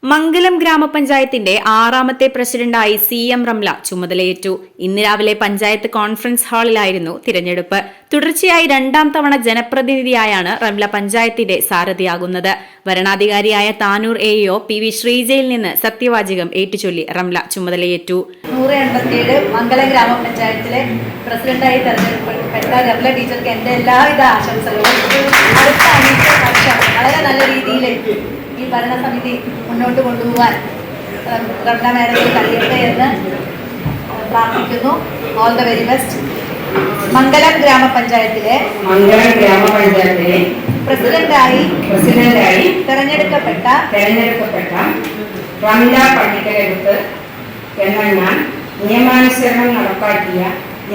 മംഗലം ഗ്രാമപഞ്ചായത്തിന്റെ 6ാമത്തെ പ്രസിഡന്റായി CM റംല ചുമതലയേറ്റു. ഇന്ന് രാവിലെ പഞ്ചായത്ത് കോൺഫറൻസ് ഹാളിലായിരുന്നു തിരഞ്ഞെടുപ്പ്. തുടർച്ചയായി 2ാം തവണ ജനപ്രതിനിധിയായാണ് റംല പഞ്ചായത്തിന്റെ സാരഥിയാകുന്നത്. വരണാധികാരിയായ താനൂർ AO PV ശ്രീജയിൽ നിന്ന് സത്യവാചകം ഏറ്റുചൊല്ലി റംല ചുമതലയേറ്റു. 187 മംഗലം ഗ്രാമപഞ്ചായത്തിലെ പ്രസിഡന്റായി തെരഞ്ഞെടുക്കപ്പെട്ട റംല ടീച്ചർക്ക് എന്റെ എല്ലാവിധ ആശംസകളും. അടുത്ത 5 വർഷം വളരെ നല്ല രീതിയിൽ ഈ ഭരണസമിതി മുന്നോട്ട് കൊണ്ടുപോകാൻ റംല മാഡത്തിന് കഴിയട്ടെ എന്ന് പ്രാർത്ഥിക്കുന്നു. All the very best. Mangalam ഗ്രാമപഞ്ചായത്തിലെ പ്രസിഡന്റായി തെരഞ്ഞെടുക്കപ്പെട്ട റംല പള്ളിക്കലെടുത്ത് എന്ന ഞാൻ നിയമാനുസരണം നടപ്പാക്കിയ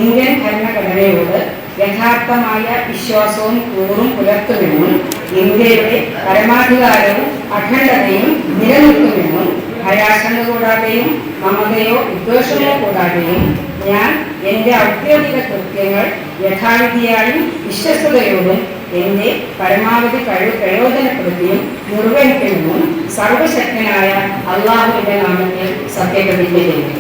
ഇന്ത്യൻ ഭരണഘടനയോട് യഥാർത്ഥമായ വിശ്വാസവും കൂറും പുലർത്തുമെന്നും ഇന്ത്യയുടെ പരമാധികാരവും അഖണ്ഡതയും നിലനിൽക്കുമെന്നും ഭയാശങ്ക കൂടാതെയും മമതയോ വിദ്വേഷമോ കൂടാതെയും ഞാൻ എൻ്റെ ഔദ്യോഗിക കൃത്യങ്ങൾ യഥാവിധിയായും വിശ്വസ്തയോടും എൻ്റെ പരമാവധി കഴിവ് പ്രയോജനപ്പെടുത്തിയും നിർവഹിക്കുമെന്നും സർവശക്തനായ അള്ളാഹുവിൻ്റെ നാമത്തിൽ സത്യപ്രതിജ്ഞ ചെയ്യുന്നു.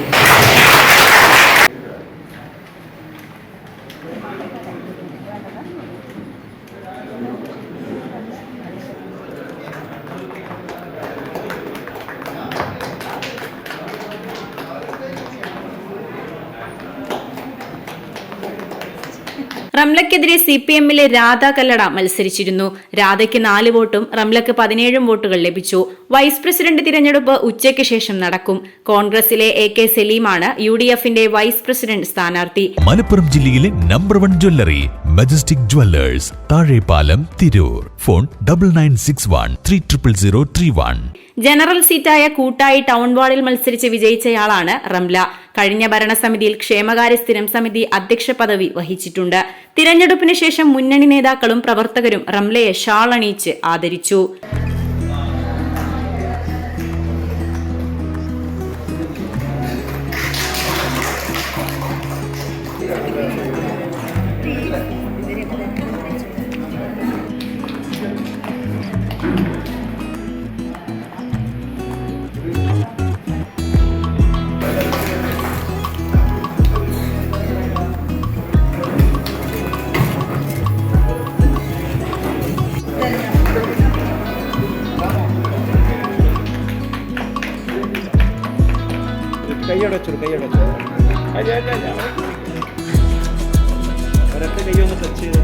റംലയ്ക്കെതിരെ CPMലെ രാധ കല്ലട മത്സരിച്ചിരുന്നു. രാധയ്ക്ക് 4 വോട്ടും റംലയ്ക്ക് 17 വോട്ടുകൾ ലഭിച്ചു. വൈസ് പ്രസിഡന്റ് തിരഞ്ഞെടുപ്പ് ഉച്ചയ്ക്ക് ശേഷം നടക്കും. കോൺഗ്രസിലെ AK സലീമാണ് UDFന്റെ വൈസ് പ്രസിഡന്റ് സ്ഥാനാർത്ഥി. മലപ്പുറം ജില്ലയിലെ number 1 jewellery majestic jewellers, Thazhepalam, Tirur. Phone 9961300031. General സീറ്റായ കൂട്ടായി ടൗൺ വാർഡിൽ മത്സരിച്ച് വിജയിച്ചയാളാണ് റംല. കഴിഞ്ഞ ഭരണസമിതിയിൽ ക്ഷേമകാര്യ സ്ഥിരം സമിതി അധ്യക്ഷ പദവി വഹിച്ചിട്ടുണ്ട്. തിരഞ്ഞെടുപ്പിന് ശേഷം മുന്നണി നേതാക്കളും പ്രവർത്തകരും റംലയെ ഷാൾ അണിയിച്ച് ആദരിച്ചു. കൈയ്യടച്ചു ഒരൊറ്റ കൈയൊന്ന് ടച്ച് ചെയ്ത്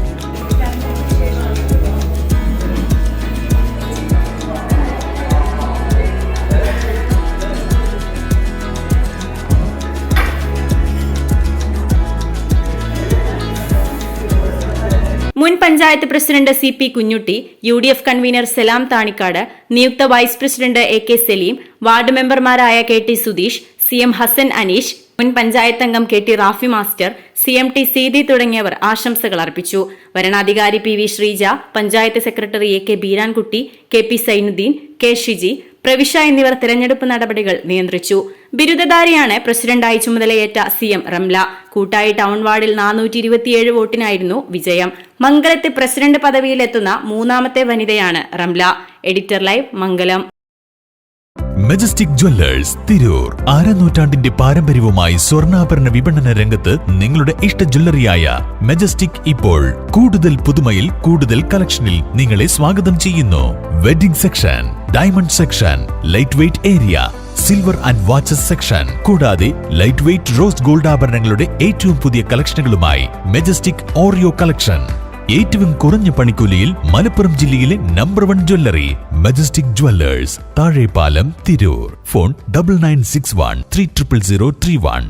മുൻ panchayat president CP Kunjutty, UDF convener Salam Thanikkad, നിയുക്ത vice president AK Saleem, ward മെമ്പർമാരായ KT സുധീഷ്, CM ഹസൻ അനീഷ്, മുൻ പഞ്ചായത്ത് അംഗം KT Rafi master, CMT Seethi തുടങ്ങിയവർ ആശംസകൾ അർപ്പിച്ചു. വരണാധികാരി PV Sreeja, panchayat secretary AK Beerankutty, KP Zainudheen, K Shiji, Pravisha എന്നിവർ തെരഞ്ഞെടുപ്പ് നടപടികൾ നിയന്ത്രിച്ചു. ബിരുദധാരിയാണ് പ്രസിഡന്റായി ചുമതലയേറ്റ CM റംല. കൂട്ടായി ടൗൺ വാർഡിൽ 427 വോട്ടിനായിരുന്നു വിജയം. മംഗലത്ത് പ്രസിഡന്റ് പദവിയിലെത്തുന്ന 3ാമത്തെ വനിതയാണ് Ramla. Editor live, Mangalam. Majestic jewellers, Tirur. 6 നൂറ്റാണ്ടിന്റെ പാരമ്പര്യവുമായി സ്വർണ്ണാഭരണ വിപണന രംഗത്ത് നിങ്ങളുടെ ഇഷ്ട ജ്വല്ലറിയായ മജസ്റ്റിക് ഇപ്പോൾ കൂടുതൽ പുതുമയിൽ കൂടുതൽ കളക്ഷനിൽ നിങ്ങളെ സ്വാഗതം ചെയ്യുന്നു. Wedding section, diamond section, light weight area, silver and watches section, കൂടാതെ ലൈറ്റ് വെയ്റ്റ് റോസ് ഗോൾഡ് ആഭരണങ്ങളുടെ ഏറ്റവും പുതിയ കളക്ഷനുകളുമായി മജസ്റ്റിക് ഓറിയോ കളക്ഷൻ. ഏറ്റവും കുറഞ്ഞ പണിക്കൂലിയിൽ മലപ്പുറം ജില്ലയിലെ number 1 jewellery majestic jewellers, Thazhepalam, Tirur. Phone 9961300031.